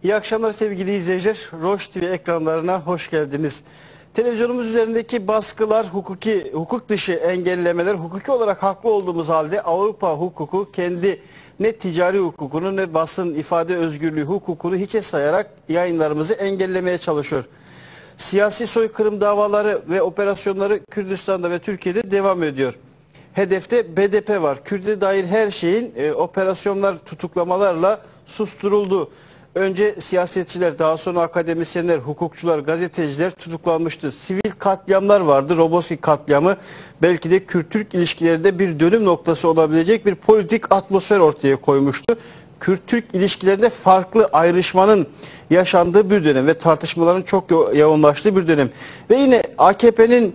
İyi akşamlar sevgili izleyiciler. Roş TV ekranlarına hoş geldiniz. Televizyonumuz üzerindeki baskılar, hukuk dışı engellemeler, hukuki olarak haklı olduğumuz halde Avrupa hukuku kendi ne ticari hukukunu ne basın ifade özgürlüğü hukukunu hiçe sayarak yayınlarımızı engellemeye çalışıyor. Siyasi soykırım davaları ve operasyonları Kürdistan'da ve Türkiye'de devam ediyor. Hedefte BDP var. Kürt'e dair her şeyin operasyonlar, tutuklamalarla susturuldu. Önce siyasetçiler, daha sonra akademisyenler, hukukçular, gazeteciler tutuklanmıştı. Sivil katliamlar vardı. Roboski katliamı belki de Kürt-Türk ilişkilerinde bir dönüm noktası olabilecek bir politik atmosfer ortaya koymuştu. Kürt-Türk ilişkilerinde farklı ayrışmanın yaşandığı bir dönem ve tartışmaların çok yoğunlaştığı bir dönem. Ve yine AKP'nin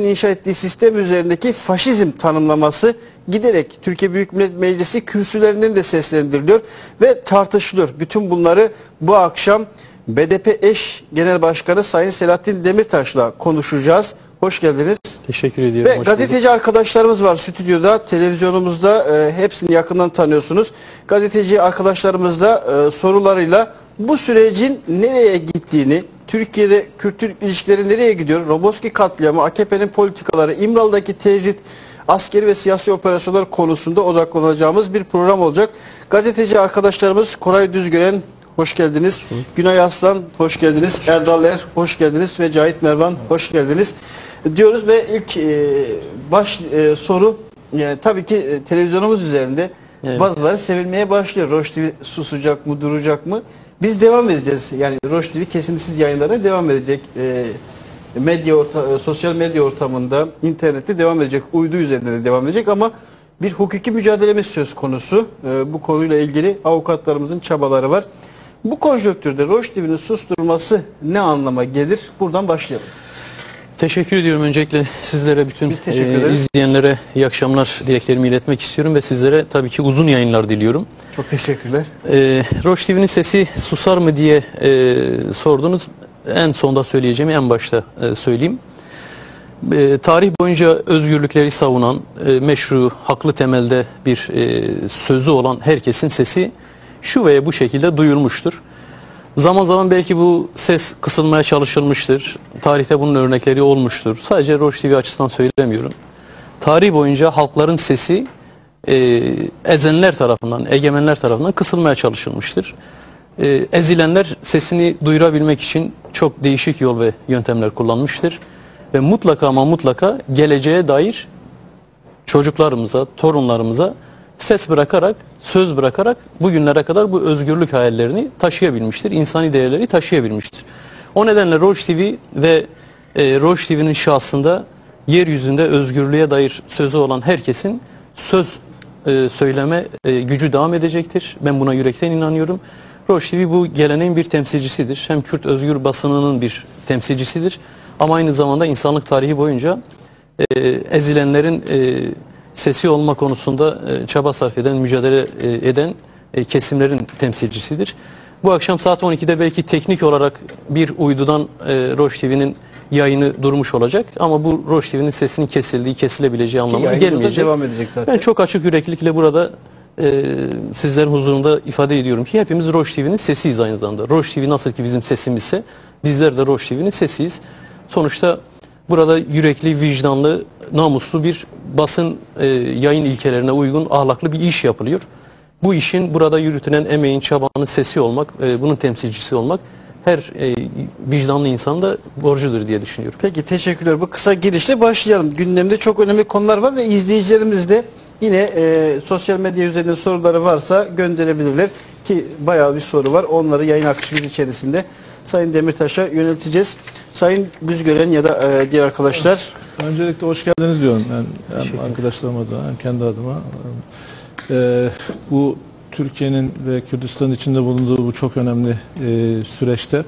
inşa ettiği sistem üzerindeki faşizm tanımlaması giderek Türkiye Büyük Millet Meclisi kürsülerinden de seslendiriliyor ve tartışılıyor. Bütün bunları bu akşam BDP eş Genel Başkanı Sayın Selahattin Demirtaş'la konuşacağız. Hoş geldiniz. Teşekkür ediyorum. Ve gazeteci arkadaşlarımız var stüdyoda, televizyonumuzda, hepsini yakından tanıyorsunuz. Gazeteci arkadaşlarımız da sorularıyla bu sürecin nereye gittiğini, Türkiye'de Kürt-Türk ilişkileri nereye gidiyor, Roboski katliamı, AKP'nin politikaları, İmralı'daki tecrit, askeri ve siyasi operasyonlar konusunda odaklanacağımız bir program olacak. Gazeteci arkadaşlarımız Koray Düzgören, hoş geldiniz. Günay Aslan, hoş geldiniz. Erdal Er, hoş geldiniz. Ve Cahit Mervan, hoş geldiniz. Diyoruz ve ilk soru, tabii ki televizyonumuz üzerinde bazıları sevilmeye başlıyor. Roş TV susacak mı, duracak mı? Biz devam edeceğiz. Yani Roş TV kesintisiz yayınlarına devam edecek. Sosyal medya ortamında, internette devam edecek. Uydu üzerinde de devam edecek ama bir hukuki mücadelemiz söz konusu. Bu konuyla ilgili avukatlarımızın çabaları var. Bu konjonktürde Roş TV'nin susturulması ne anlama gelir? Buradan başlayalım. Teşekkür ediyorum. Öncelikle sizlere, bütün izleyenlere iyi akşamlar dileklerimi iletmek istiyorum ve sizlere tabii ki uzun yayınlar diliyorum. Çok teşekkürler. Roş TV'nin sesi susar mı diye sordunuz. En sonda söyleyeceğimi en başta söyleyeyim. Tarih boyunca özgürlükleri savunan, meşru, haklı temelde bir sözü olan herkesin sesi şu veya bu şekilde duyulmuştur. Zaman zaman belki bu ses kısılmaya çalışılmıştır. Tarihte bunun örnekleri olmuştur. Sadece Roş TV açısından söylemiyorum. Tarih boyunca halkların sesi ezenler tarafından, egemenler tarafından kısılmaya çalışılmıştır. Ezilenler sesini duyurabilmek için çok değişik yol ve yöntemler kullanmıştır. Ve mutlaka ama mutlaka geleceğe dair çocuklarımıza, torunlarımıza ses bırakarak, söz bırakarak bugünlere kadar bu özgürlük hayallerini taşıyabilmiştir. İnsani değerleri taşıyabilmiştir. O nedenle Roş TV ve Roş TV'nin şahsında yeryüzünde özgürlüğe dair sözü olan herkesin söz söyleme gücü devam edecektir. Ben buna yürekten inanıyorum. Roş TV bu geleneğin bir temsilcisidir. Hem Kürt özgür basınının bir temsilcisidir. Ama aynı zamanda insanlık tarihi boyunca ezilenlerin sesi olma konusunda çaba sarf eden, mücadele eden kesimlerin temsilcisidir. Bu akşam saat 12'de belki teknik olarak bir uydudan Roş TV'nin yayını durmuş olacak. Ama bu Roş TV'nin sesinin kesildiği, kesilebileceği anlamına gelmeyecek. Devam edecek zaten. Ben çok açık yüreklilikle burada sizlerin huzurunda ifade ediyorum ki hepimiz Roş TV'nin sesiyiz aynı zamanda. Roş TV nasıl ki bizim sesimizse bizler de Roş TV'nin sesiyiz. Sonuçta burada yürekli, vicdanlı, namuslu bir basın yayın ilkelerine uygun ahlaklı bir iş yapılıyor. Bu işin burada yürütülen emeğin, çabanın sesi olmak, bunun temsilcisi olmak her vicdanlı insan da borcudur diye düşünüyorum. Peki teşekkürler. Bu kısa girişle başlayalım. Gündemde çok önemli konular var ve izleyicilerimiz de yine sosyal medya üzerinde soruları varsa gönderebilirler ki bayağı bir soru var. Onları yayın akışımız içerisinde Sayın Demirtaş'a yönelteceğiz. Sayın Düzgören ya da diğer arkadaşlar. Öncelikle hoş geldiniz diyorum. Hem arkadaşlarıma da hem kendi adıma. Bu Türkiye'nin ve Kürdistan içinde bulunduğu bu çok önemli süreçte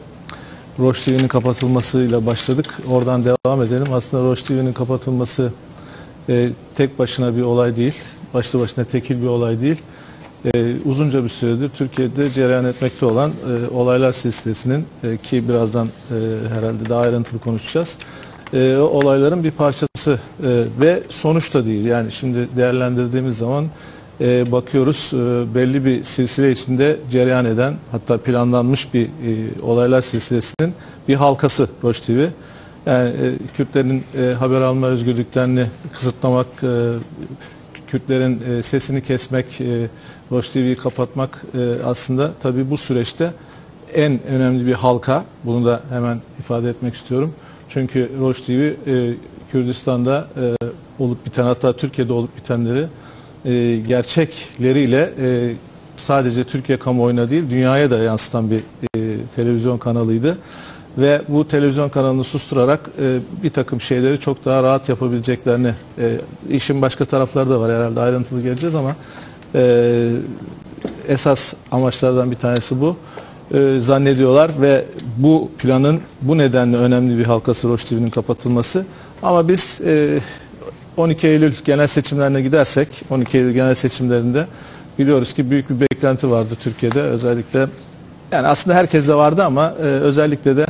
Roş TV'nin kapatılmasıyla başladık. Oradan devam edelim. Aslında Roş TV'nin kapatılması tek başına bir olay değil. Başlı başına tekil bir olay değil. Uzunca bir süredir Türkiye'de cereyan etmekte olan olaylar silsilesinin ki birazdan herhalde daha ayrıntılı konuşacağız. Olayların bir parçası ve sonuç da değil. Yani şimdi değerlendirdiğimiz zaman bakıyoruz belli bir silsile içinde cereyan eden, hatta planlanmış bir olaylar silsilesinin bir halkası Roş TV. Yani Kürtlerin haber alma özgürlüklerini kısıtlamak, Kürtlerin sesini kesmek, Roş TV'yi kapatmak aslında tabii bu süreçte en önemli bir halka. Bunu da hemen ifade etmek istiyorum. Çünkü Roş TV Kürdistan'da olup biten, hatta Türkiye'de olup bitenleri gerçekleriyle sadece Türkiye kamuoyuna değil dünyaya da yansıtan bir televizyon kanalıydı. Ve bu televizyon kanalını susturarak bir takım şeyleri çok daha rahat yapabileceklerini, işin başka tarafları da var herhalde, ayrıntılı geleceğiz ama esas amaçlardan bir tanesi bu. Zannediyorlar ve bu planın bu nedenle önemli bir halkası Roş TV'nin kapatılması. Ama biz 12 Eylül genel seçimlerine gidersek, 12 Eylül genel seçimlerinde biliyoruz ki büyük bir beklenti vardı Türkiye'de. Özellikle, yani aslında herkeste vardı ama özellikle de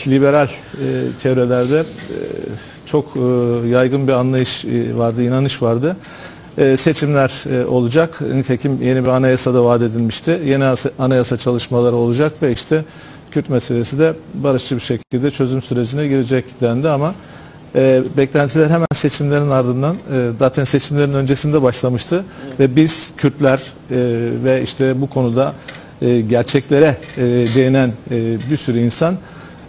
liberal çevrelerde çok yaygın bir anlayış vardı, inanış vardı. Seçimler olacak. Nitekim yeni bir anayasa da vaat edilmişti. Yeni anayasa çalışmaları olacak ve işte Kürt meselesi de barışçı bir şekilde çözüm sürecine girecek dendi ama beklentiler hemen seçimlerin ardından, zaten seçimlerin öncesinde başlamıştı. Ve biz Kürtler ve işte bu konuda gerçeklere değinen bir sürü insan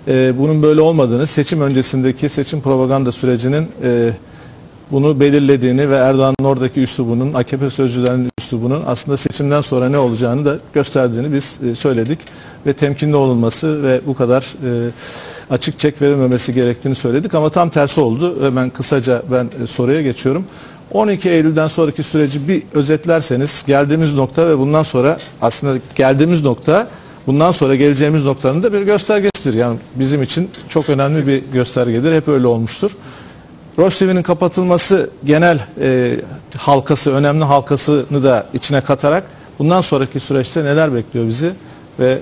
bunun böyle olmadığını, seçim öncesindeki seçim propaganda sürecinin bunu belirlediğini ve Erdoğan'ın oradaki üslubunun, AKP sözcülerinin üslubunun aslında seçimden sonra ne olacağını da gösterdiğini biz söyledik. Ve temkinli olunması ve bu kadar açık çek verilmemesi gerektiğini söyledik ama tam tersi oldu. Hemen kısaca ben soruya geçiyorum. 12 Eylül'den sonraki süreci bir özetlerseniz, geldiğimiz nokta ve bundan sonra, aslında geldiğimiz nokta bundan sonra geleceğimiz noktanın da bir göstergesidir. Yani bizim için çok önemli bir göstergedir. Hep öyle olmuştur. Roş TV'nin kapatılması genel halkası, önemli halkasını da içine katarak bundan sonraki süreçte neler bekliyor bizi ve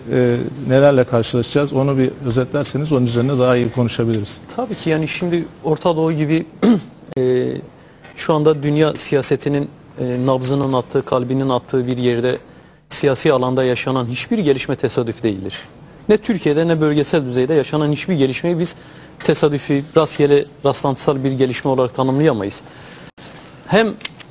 nelerle karşılaşacağız, onu bir özetlerseniz onun üzerine daha iyi konuşabiliriz. Tabii ki, yani şimdi Orta Doğu gibi şu anda dünya siyasetinin nabzının attığı, kalbinin attığı bir yerde, siyasi alanda yaşanan hiçbir gelişme tesadüf değildir. Ne Türkiye'de ne bölgesel düzeyde yaşanan hiçbir gelişmeyi biz tesadüfi, rastgele, rastlantısal bir gelişme olarak tanımlayamayız. Hem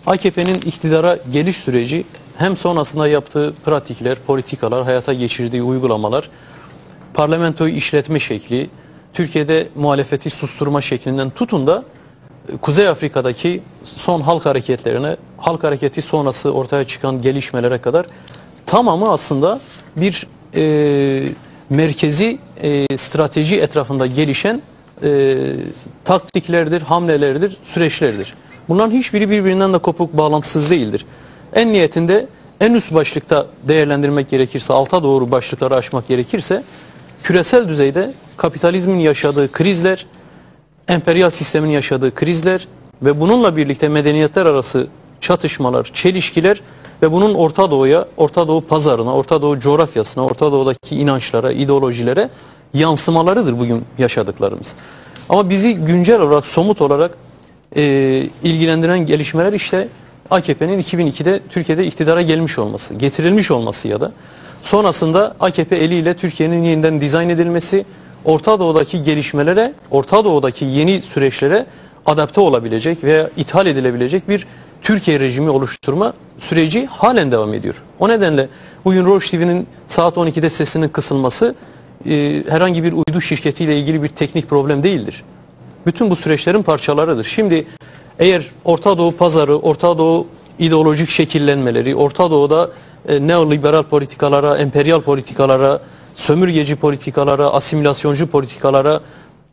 AKP'nin iktidara geliş süreci, hem sonrasında yaptığı pratikler, politikalar, hayata geçirdiği uygulamalar, parlamentoyu işletme şekli, Türkiye'de muhalefeti susturma şeklinden tutun da Kuzey Afrika'daki son halk hareketlerine, halk hareketi sonrası ortaya çıkan gelişmelere kadar tamamı aslında bir merkezi strateji etrafında gelişen taktiklerdir, hamlelerdir, süreçlerdir. Bunların hiçbiri birbirinden de kopuk, bağlantısız değildir. En niyetinde en üst başlıkta değerlendirmek gerekirse, alta doğru başlıkları aşmak gerekirse, küresel düzeyde kapitalizmin yaşadığı krizler, emperyal sistemin yaşadığı krizler ve bununla birlikte medeniyetler arası çatışmalar, çelişkiler ve bunun Orta Doğu'ya, Orta Doğu pazarına, Orta Doğu coğrafyasına, Orta Doğu'daki inançlara, ideolojilere yansımalarıdır bugün yaşadıklarımız. Ama bizi güncel olarak, somut olarak ilgilendiren gelişmeler işte AKP'nin 2002'de Türkiye'de iktidara gelmiş olması, getirilmiş olması ya da sonrasında AKP eliyle Türkiye'nin yeniden dizayn edilmesi, Orta Doğu'daki gelişmelere, Orta Doğu'daki yeni süreçlere adapte olabilecek veya ithal edilebilecek bir Türkiye rejimi oluşturma süreci halen devam ediyor. O nedenle bugün Roş TV'nin saat 12'de sesinin kısılması herhangi bir uydu şirketiyle ilgili bir teknik problem değildir. Bütün bu süreçlerin parçalarıdır. Şimdi eğer Orta Doğu pazarı, Orta Doğu ideolojik şekillenmeleri, Orta Doğu'da neoliberal politikalara, emperyal politikalara, sömürgeci politikalara, asimilasyoncu politikalara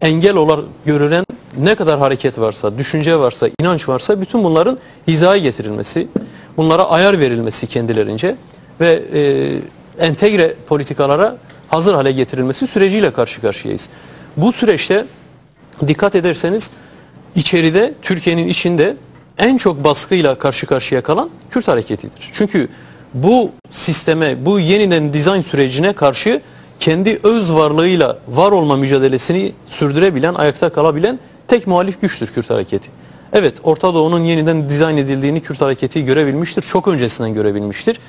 engel olarak görülen ne kadar hareket varsa, düşünce varsa, inanç varsa bütün bunların hizaya getirilmesi, bunlara ayar verilmesi kendilerince ve entegre politikalara hazır hale getirilmesi süreciyle karşı karşıyayız. Bu süreçte dikkat ederseniz içeride, Türkiye'nin içinde en çok baskıyla karşı karşıya kalan Kürt hareketidir. Çünkü bu sisteme, bu yeniden dizayn sürecine karşı kendi öz varlığıyla var olma mücadelesini sürdürebilen, ayakta kalabilen tek muhalif güçtür Kürt hareketi. Evet, Orta Doğu'nun yeniden dizayn edildiğini Kürt hareketi görebilmiştir. Çok öncesinden görebilmiştir.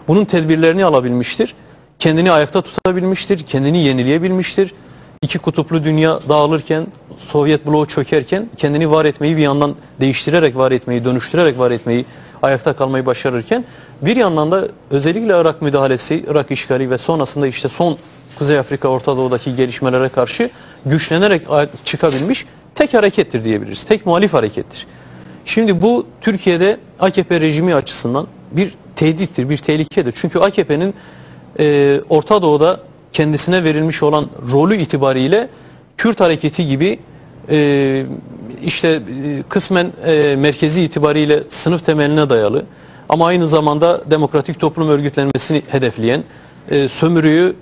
Bunun tedbirlerini alabilmiştir. Kendini ayakta tutabilmiştir. Kendini yenileyebilmiştir. İki kutuplu dünya dağılırken, Sovyet bloğu çökerken kendini var etmeyi bir yandan değiştirerek var etmeyi, dönüştürerek var etmeyi, ayakta kalmayı başarırken bir yandan da özellikle Irak müdahalesi, Irak işgali ve sonrasında işte son Kuzey Afrika, Orta Doğu'daki gelişmelere karşı güçlenerek çıkabilmiş tek harekettir diyebiliriz. Tek muhalif harekettir. Şimdi bu Türkiye'de AKP rejimi açısından bir tehdittir, bir tehlikedir. Çünkü AKP'nin Orta Doğu'da kendisine verilmiş olan rolü itibariyle Kürt hareketi gibi kısmen merkezi itibariyle sınıf temeline dayalı ama aynı zamanda demokratik toplum örgütlenmesini hedefleyen, sömürüyü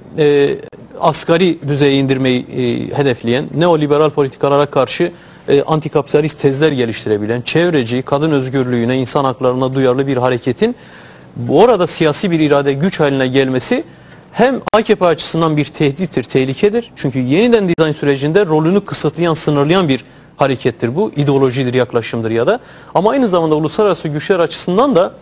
asgari düzeye indirmeyi hedefleyen, neoliberal politikalara karşı antikapitalist tezler geliştirebilen, çevreci, kadın özgürlüğüne, insan haklarına duyarlı bir hareketin orada siyasi bir irade güç haline gelmesi hem AKP açısından bir tehdittir, tehlikedir. Çünkü yeniden dizayn sürecinde rolünü kısıtlayan, sınırlayan bir harekettir bu. İdeolojidir, yaklaşımdır ya da. Ama aynı zamanda uluslararası güçler açısından da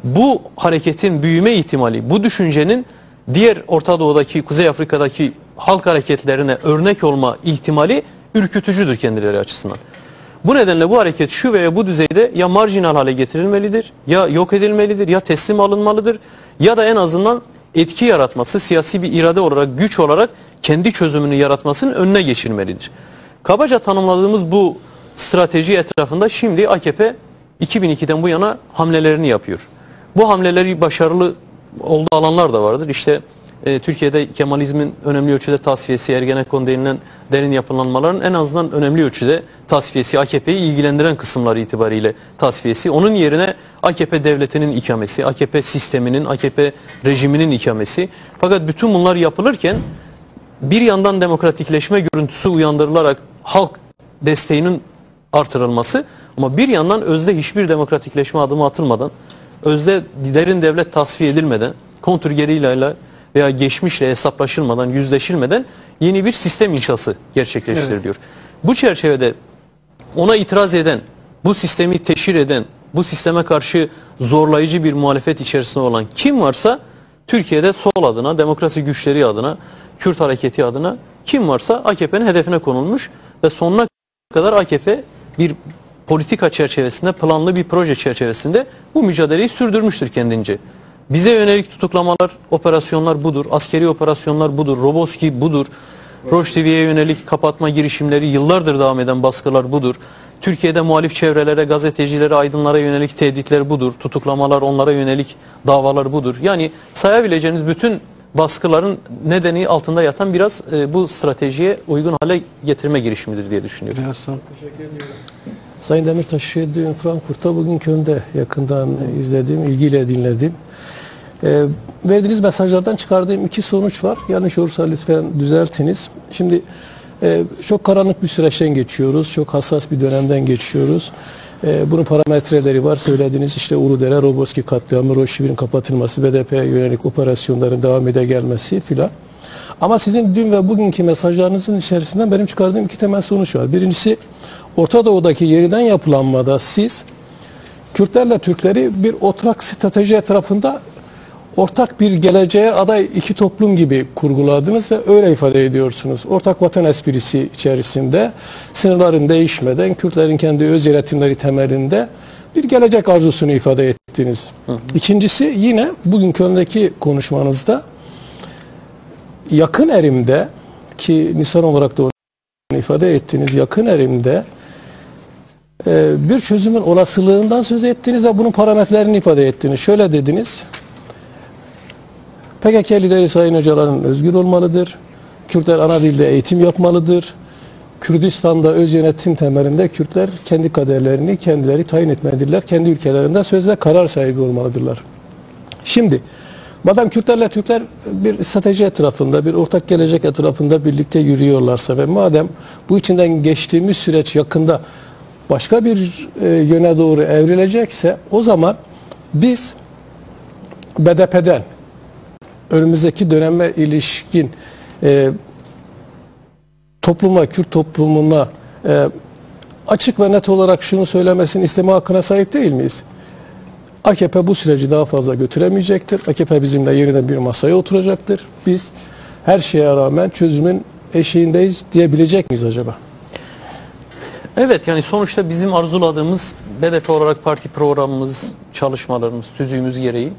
bu hareketin büyüme ihtimali, bu düşüncenin diğer Orta Doğu'daki, Kuzey Afrika'daki halk hareketlerine örnek olma ihtimali ürkütücüdür kendileri açısından. Bu nedenle bu hareket şu veya bu düzeyde ya marjinal hale getirilmelidir, ya yok edilmelidir, ya teslim alınmalıdır ya da en azından etki yaratması, siyasi bir irade olarak, güç olarak kendi çözümünü yaratmasının önüne geçilmelidir. Kabaca tanımladığımız bu strateji etrafında şimdi AKP 2002'den bu yana hamlelerini yapıyor. Bu hamleleri başarılı olduğu alanlar da vardır. İşte Türkiye'de Kemalizmin önemli ölçüde tasfiyesi, Ergenekon denilen derin yapılanmaların en azından önemli ölçüde tasfiyesi, AKP'yi ilgilendiren kısımları itibariyle tasfiyesi, onun yerine AKP devletinin ikamesi, AKP sisteminin, AKP rejiminin ikamesi. Fakat bütün bunlar yapılırken bir yandan demokratikleşme görüntüsü uyandırılarak halk desteğinin artırılması ama bir yandan özde hiçbir demokratikleşme adımı atılmadan, özde derin devlet tasfiye edilmeden, kontrgerilla'yla veya geçmişle hesaplaşılmadan, yüzleşilmeden yeni bir sistem inşası gerçekleştiriliyor. Evet. Bu çerçevede ona itiraz eden, bu sistemi teşhir eden, bu sisteme karşı zorlayıcı bir muhalefet içerisinde olan kim varsa Türkiye'de sol adına, demokrasi güçleri adına, Kürt hareketi adına kim varsa AKP'nin hedefine konulmuş ve sonuna kadar AKP bir politika çerçevesinde, planlı bir proje çerçevesinde bu mücadeleyi sürdürmüştür kendince. Bize yönelik tutuklamalar, operasyonlar budur. Askeri operasyonlar budur. Roboski budur. Roş TV'ye yönelik kapatma girişimleri, yıllardır devam eden baskılar budur. Türkiye'de muhalif çevrelere, gazetecilere, aydınlara yönelik tehditler budur. Tutuklamalar, onlara yönelik davalar budur. Yani sayabileceğiniz bütün baskıların nedeni altında yatan biraz bu stratejiye uygun hale getirme girişimidir diye düşünüyorum. Teşekkür ediyorum. Sayın Demirtaş'ı dün Frankfurt'ta, bugün Köln'de yakından izledim, ilgiyle dinledim. Verdiğiniz mesajlardan çıkardığım iki sonuç var. Yanlış olursa lütfen düzeltiniz. Şimdi çok karanlık bir süreçten geçiyoruz. Çok hassas bir dönemden geçiyoruz. Bunun parametreleri var. Söylediğiniz işte Uludere, Roboski katliamı, Roşivir'in kapatılması, BDP'ye yönelik operasyonların devam ede gelmesi filan. Ama sizin dün ve bugünkü mesajlarınızın içerisinden benim çıkardığım iki temel sonuç var. Birincisi, Orta Doğu'daki yeniden yapılanmada siz Kürtlerle Türkleri bir oturak strateji etrafında ortak bir geleceğe aday iki toplum gibi kurguladınız ve öyle ifade ediyorsunuz. Ortak vatan esprisi içerisinde sınırların değişmeden Kürtlerin kendi öz yönetimleri temelinde bir gelecek arzusunu ifade ettiniz. İkincisi, yine bugün Köln'deki konuşmanızda yakın erimde, ki Nisan olarak da ifade ettiğiniz yakın erimde bir çözümün olasılığından söz ettiniz ve bunun parametrelerini ifade ettiniz. Şöyle dediniz: PKK lideri Sayın Öcalan'ın özgür olmalıdır. Kürtler ana dilde eğitim yapmalıdır. Kürdistan'da öz yönetim temelinde Kürtler kendi kaderlerini kendileri tayin etmelidirler. Kendi ülkelerinde söz ve karar sahibi olmalıdırlar. Şimdi madem Kürtlerle Türkler bir strateji etrafında, bir ortak gelecek etrafında birlikte yürüyorlarsa ve madem bu içinden geçtiğimiz süreç yakında başka bir yöne doğru evrilecekse, o zaman biz BDP'den önümüzdeki döneme ilişkin topluma, Kürt toplumuna açık ve net olarak şunu söylemesini isteme hakkına sahip değil miyiz? AKP bu süreci daha fazla götüremeyecektir. AKP bizimle yeniden bir masaya oturacaktır. Biz her şeye rağmen çözümün eşiğindeyiz diyebilecek miyiz acaba? Evet, yani sonuçta bizim arzuladığımız BDP olarak parti programımız, çalışmalarımız, tüzüğümüz gereği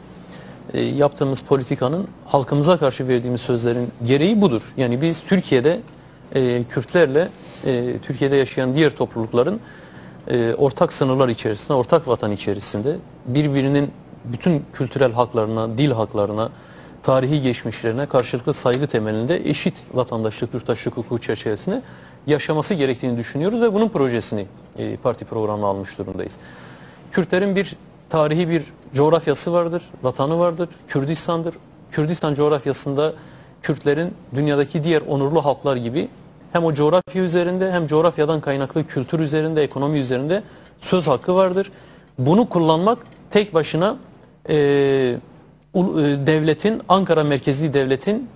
yaptığımız politikanın halkımıza karşı verdiğimiz sözlerin gereği budur. Yani biz Türkiye'de Kürtlerle Türkiye'de yaşayan diğer toplulukların ortak sınırlar içerisinde, ortak vatan içerisinde birbirinin bütün kültürel haklarına, dil haklarına, tarihi geçmişlerine karşılıklı saygı temelinde eşit vatandaşlık, yurttaşlık hukuku çerçevesinde yaşaması gerektiğini düşünüyoruz ve bunun projesini parti programına almış durumdayız. Kürtlerin bir tarihi bir coğrafyası vardır, vatanı vardır, Kürdistan'dır. Kürdistan coğrafyasında Kürtlerin dünyadaki diğer onurlu halklar gibi hem o coğrafya üzerinde hem coğrafyadan kaynaklı kültür üzerinde, ekonomi üzerinde söz hakkı vardır. Bunu kullanmak tek başına devletin, Ankara merkezli devletin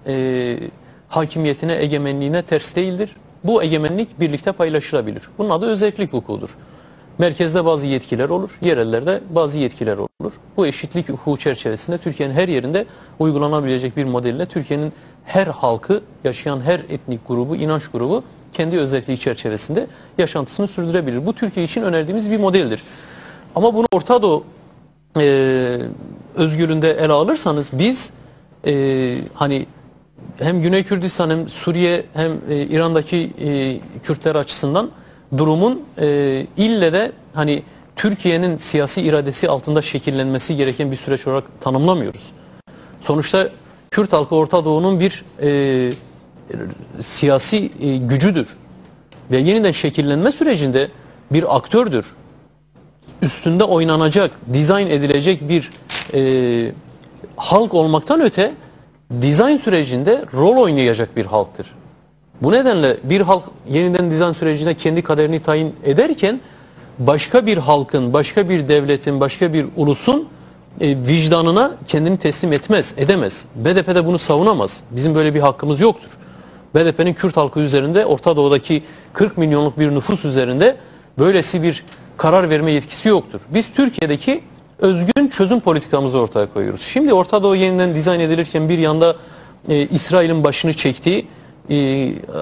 hakimiyetine, egemenliğine ters değildir. Bu egemenlik birlikte paylaşılabilir. Bunun adı özellik hukukudur. Merkezde bazı yetkiler olur, yerellerde bazı yetkiler olur. Bu eşitlik hukuku çerçevesinde Türkiye'nin her yerinde uygulanabilecek bir modelle Türkiye'nin her halkı, yaşayan her etnik grubu, inanç grubu kendi özelliği çerçevesinde yaşantısını sürdürebilir. Bu Türkiye için önerdiğimiz bir modeldir. Ama bunu Orta Doğu özgürlüğünde ele alırsanız biz hani hem Güney Kürdistan hem Suriye hem İran'daki Kürtler açısından durumun ille de hani Türkiye'nin siyasi iradesi altında şekillenmesi gereken bir süreç olarak tanımlamıyoruz. Sonuçta Kürt halkı Orta Doğu'nun bir siyasi gücüdür ve yeniden şekillenme sürecinde bir aktördür. Üstünde oynanacak, dizayn edilecek bir halk olmaktan öte dizayn sürecinde rol oynayacak bir halktır. Bu nedenle bir halk yeniden dizayn sürecinde kendi kaderini tayin ederken başka bir halkın, başka bir devletin, başka bir ulusun vicdanına kendini teslim edemez. BDP de bunu savunamaz. Bizim böyle bir hakkımız yoktur. BDP'nin Kürt halkı üzerinde, Orta Doğu'daki 40 milyonluk bir nüfus üzerinde böylesi bir karar verme yetkisi yoktur. Biz Türkiye'deki özgün çözüm politikamızı ortaya koyuyoruz. Şimdi Orta Doğu yeniden dizayn edilirken bir yanda İsrail'in başını çektiği,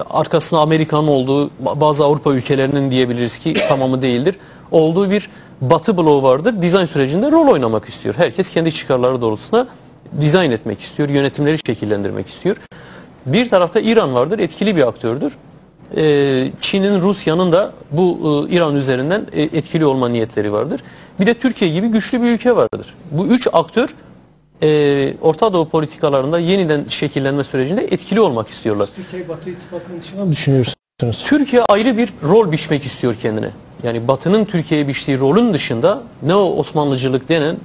arkasında Amerika'nın olduğu, bazı Avrupa ülkelerinin diyebiliriz ki tamamı değildir, olduğu bir Batı bloğu vardır. Dizayn sürecinde rol oynamak istiyor. Herkes kendi çıkarları doğrultusunda dizayn etmek istiyor, yönetimleri şekillendirmek istiyor. Bir tarafta İran vardır, etkili bir aktördür. Çin'in, Rusya'nın da bu İran üzerinden etkili olma niyetleri vardır. Bir de Türkiye gibi güçlü bir ülke vardır. Bu üç aktör Orta Doğu politikalarında yeniden şekillenme sürecinde etkili olmak istiyorlar. Türkiye Batı İttifakı'nın dışında mı düşünüyorsunuz? Türkiye ayrı bir rol biçmek istiyor kendine. Yani Batı'nın Türkiye'ye biçtiği rolün dışında Neo-Osmanlıcılık denen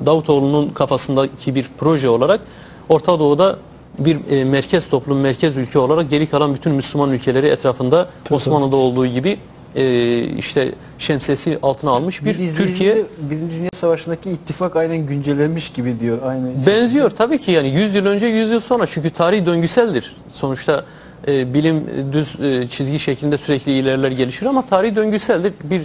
Davutoğlu'nun kafasındaki bir proje olarak Orta Doğu'da bir merkez toplum, merkez ülke olarak geri kalan bütün Müslüman ülkeleri etrafında Osmanlı'da olduğu gibi işte şemsiyesi altına almış bir Türkiye. Birinci Dünya Savaşı'ndaki ittifak aynen güncellenmiş gibi diyor. Aynı benziyor tabii ki, yani 100 yıl önce 100 yıl sonra, çünkü tarih döngüseldir. Sonuçta bilim düz çizgi şeklinde sürekli ilerler, gelişir ama tarih döngüseldir. Bir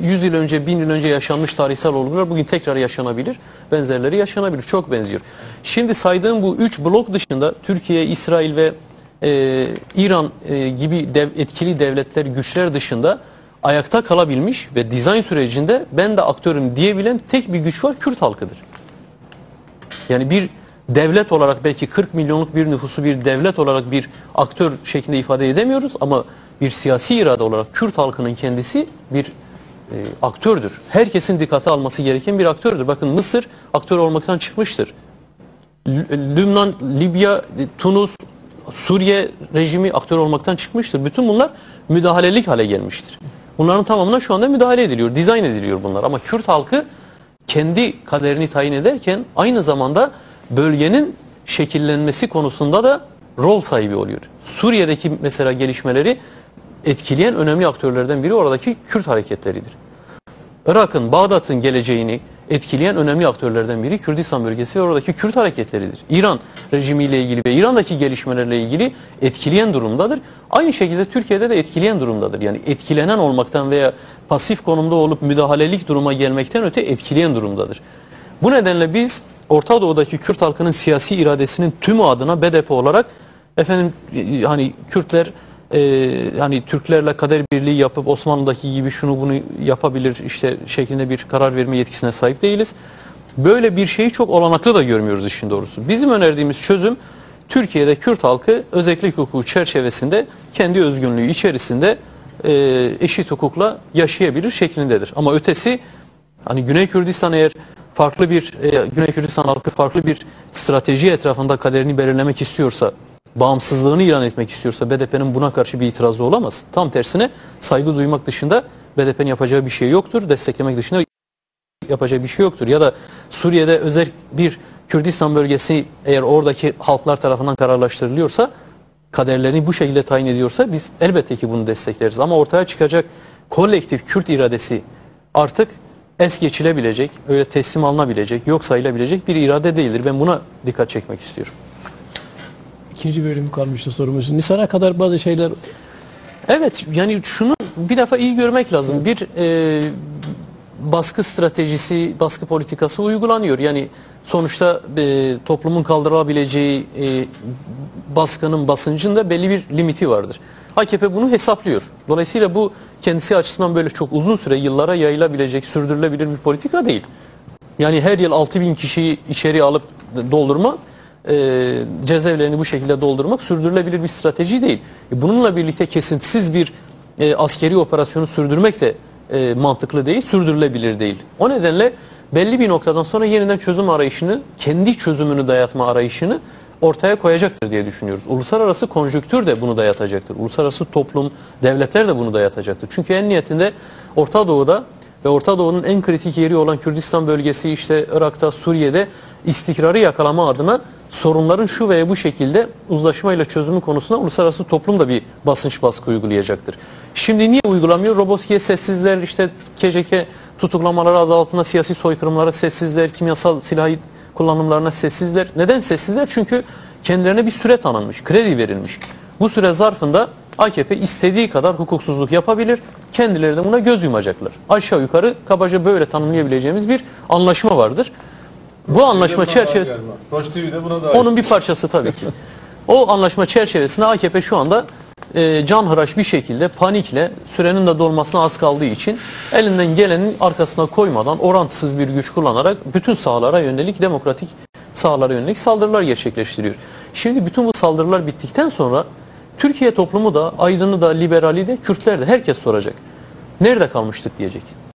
100 yıl önce, 1000 yıl önce yaşanmış tarihsel olgular bugün tekrar yaşanabilir. Benzerleri yaşanabilir. Çok benziyor. Şimdi saydığım bu 3 blok dışında Türkiye, İsrail ve İran gibi etkili devletler, güçler dışında ayakta kalabilmiş ve dizayn sürecinde ben de aktörüm diyebilen tek bir güç var, Kürt halkıdır. Yani bir devlet olarak belki 40 milyonluk bir nüfusu bir devlet olarak bir aktör şeklinde ifade edemiyoruz ama bir siyasi irade olarak Kürt halkının kendisi bir aktördür. Herkesin dikkate alması gereken bir aktördür. Bakın Mısır aktör olmaktan çıkmıştır. Lübnan, Libya, Tunus, Suriye rejimi aktör olmaktan çıkmıştır. Bütün bunlar müdahalelik hale gelmiştir. Bunların tamamına şu anda müdahale ediliyor, dizayn ediliyor bunlar. Ama Kürt halkı kendi kaderini tayin ederken aynı zamanda bölgenin şekillenmesi konusunda da rol sahibi oluyor. Suriye'deki mesela gelişmeleri etkileyen önemli aktörlerden biri oradaki Kürt hareketleridir. Irak'ın, Bağdat'ın geleceğini, etkileyen önemli aktörlerden biri Kürdistan bölgesi ve oradaki Kürt hareketleridir. İran rejimiyle ilgili ve İran'daki gelişmelerle ilgili etkileyen durumdadır. Aynı şekilde Türkiye'de de etkileyen durumdadır. Yani etkilenen olmaktan veya pasif konumda olup müdahalelik duruma gelmekten öte etkileyen durumdadır. Bu nedenle biz Orta Doğu'daki Kürt halkının siyasi iradesinin tümü adına BDP olarak hani Kürtler hani Türklerle kader birliği yapıp Osmanlı'daki gibi şunu bunu yapabilir işte şeklinde bir karar verme yetkisine sahip değiliz. Böyle bir şeyi çok olanaklı da görmüyoruz işin doğrusu. Bizim önerdiğimiz çözüm Türkiye'de Kürt halkı özellik hukuku çerçevesinde kendi özgünlüğü içerisinde eşit hukukla yaşayabilir şeklindedir. Ama ötesi hani Güney Kürdistan eğer farklı bir Güney Kürdistan halkı farklı bir strateji etrafında kaderini belirlemek istiyorsa, bağımsızlığını ilan etmek istiyorsa BDP'nin buna karşı bir itirazı olamaz. Tam tersine saygı duymak dışında BDP'nin yapacağı bir şey yoktur. Desteklemek dışında yapacağı bir şey yoktur. Ya da Suriye'de özel bir Kürdistan bölgesi eğer oradaki halklar tarafından kararlaştırılıyorsa, kaderlerini bu şekilde tayin ediyorsa biz elbette ki bunu destekleriz. Ama ortaya çıkacak kolektif Kürt iradesi artık es geçilebilecek, öyle teslim alınabilecek, yok sayılabilecek bir irade değildir. Ben buna dikkat çekmek istiyorum. İkinci bölüm kalmıştı sorumuz. Nisan'a kadar bazı şeyler... Evet, yani şunu bir defa iyi görmek lazım. Bir baskı stratejisi, baskı politikası uygulanıyor. Yani sonuçta toplumun kaldırabileceği baskının, basıncın da belli bir limiti vardır. AKP bunu hesaplıyor. Dolayısıyla bu kendisi açısından böyle çok uzun süre, yıllara yayılabilecek, sürdürülebilir bir politika değil. Yani her yıl 6.000 kişiyi içeri alıp doldurma, cezaevlerini bu şekilde doldurmak sürdürülebilir bir strateji değil. Bununla birlikte kesintisiz bir askeri operasyonu sürdürmek de mantıklı değil, sürdürülebilir değil. O nedenle belli bir noktadan sonra yeniden çözüm arayışını, kendi çözümünü dayatma arayışını ortaya koyacaktır diye düşünüyoruz. Uluslararası konjüktür de bunu dayatacaktır. Uluslararası toplum, devletler de bunu dayatacaktır. Çünkü en niyetinde Orta Doğu'da ve Orta Doğu'nun en kritik yeri olan Kürdistan bölgesi, işte Irak'ta, Suriye'de istikrarı yakalama adına sorunların şu veya bu şekilde uzlaşmayla çözümü konusunda uluslararası toplum da bir basınç baskı uygulayacaktır. Şimdi niye uygulamıyor? Roboski'ye sessizler, işte KCK tutuklamaları adı altında siyasi soykırımlara sessizler, kimyasal silah kullanımlarına sessizler. Neden sessizler? Çünkü kendilerine bir süre tanınmış, kredi verilmiş. Bu süre zarfında AKP istediği kadar hukuksuzluk yapabilir, kendileri de buna göz yumacaklar. Aşağı yukarı kabaca böyle tanımlayabileceğimiz bir anlaşma vardır. Bu anlaşma çerçevesi, onun bir parçası tabii ki. O anlaşma çerçevesinde AKP şu anda canhıraş bir şekilde panikle sürenin de dolmasına az kaldığı için elinden gelenin arkasına koymadan orantısız bir güç kullanarak bütün sahalara yönelik, demokratik sahalara yönelik saldırılar gerçekleştiriyor. Şimdi bütün bu saldırılar bittikten sonra Türkiye toplumu da, aydını da, liberali de, Kürtler de herkes soracak. Nerede kalmıştık diyecek.